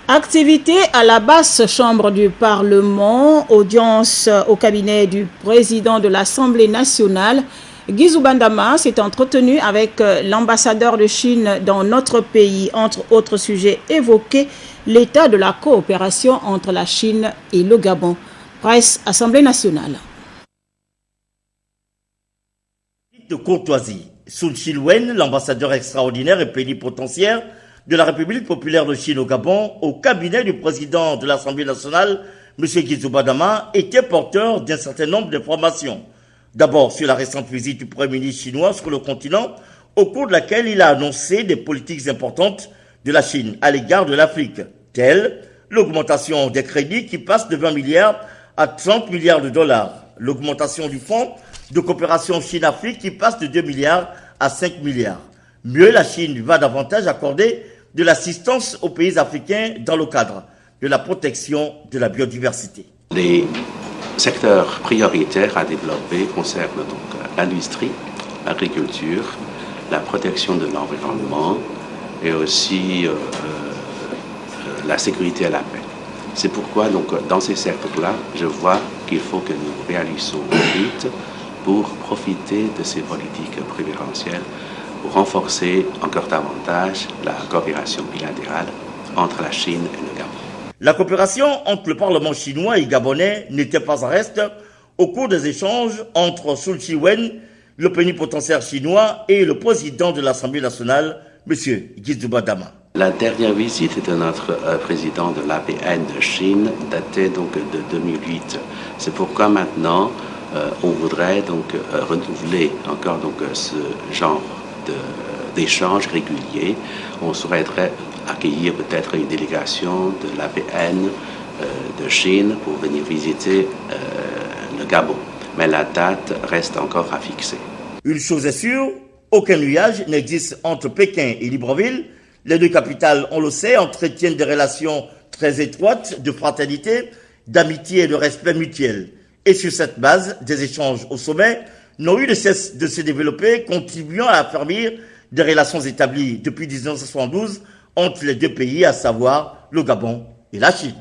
Activité à la basse chambre du Parlement, audience au cabinet du président de l'Assemblée nationale. Guizou Bandama s'est entretenu avec l'ambassadeur de Chine dans notre pays. Entre autres sujets évoqués, l'état de la coopération entre la Chine et le Gabon. Presse Assemblée nationale. De courtoisie, Sun Chilwen, l'ambassadeur extraordinaire et plénipotentiaire de la République populaire de Chine au Gabon, au cabinet du président de l'Assemblée nationale, M. Guizou Bandama, était porteur d'un certain nombre d'informations. D'abord sur la récente visite du Premier ministre chinois sur le continent, au cours de laquelle il a annoncé des politiques importantes de la Chine à l'égard de l'Afrique, telles l'augmentation des crédits qui passe de 20 milliards à 30 milliards de dollars, l'augmentation du fonds de coopération Chine-Afrique qui passe de 2 milliards à 5 milliards. Mieux, la Chine va davantage accorder de l'assistance aux pays africains dans le cadre de la protection de la biodiversité. Les secteurs prioritaires à développer concernent donc l'industrie, l'agriculture, la protection de l'environnement et aussi la sécurité et la paix. C'est pourquoi donc dans ces secteurs-là, je vois qu'il faut que nous réalisons vite pour profiter de ces politiques préférentielles pour renforcer encore davantage la coopération bilatérale entre la Chine et le Gabon. La coopération entre le Parlement chinois et gabonais n'était pas en reste au cours des échanges entre Sun Chilwen, le plénipotentiaire chinois, et le président de l'Assemblée nationale, M. Guizou Bandama. La dernière visite de notre président de l'APN de Chine datait donc de 2008. C'est pourquoi maintenant on voudrait donc renouveler encore donc ce genre d'échanges réguliers. On souhaiterait accueillir peut-être une délégation de l'APN de Chine pour venir visiter le Gabon. Mais la date reste encore à fixer. Une chose est sûre, aucun nuage n'existe entre Pékin et Libreville. Les deux capitales, on le sait, entretiennent des relations très étroites de fraternité, d'amitié et de respect mutuel. Et sur cette base, des échanges au sommet n'ont eu de cesse de se développer, contribuant à affermir des relations établies depuis 1972 entre les deux pays, à savoir le Gabon et la Chine.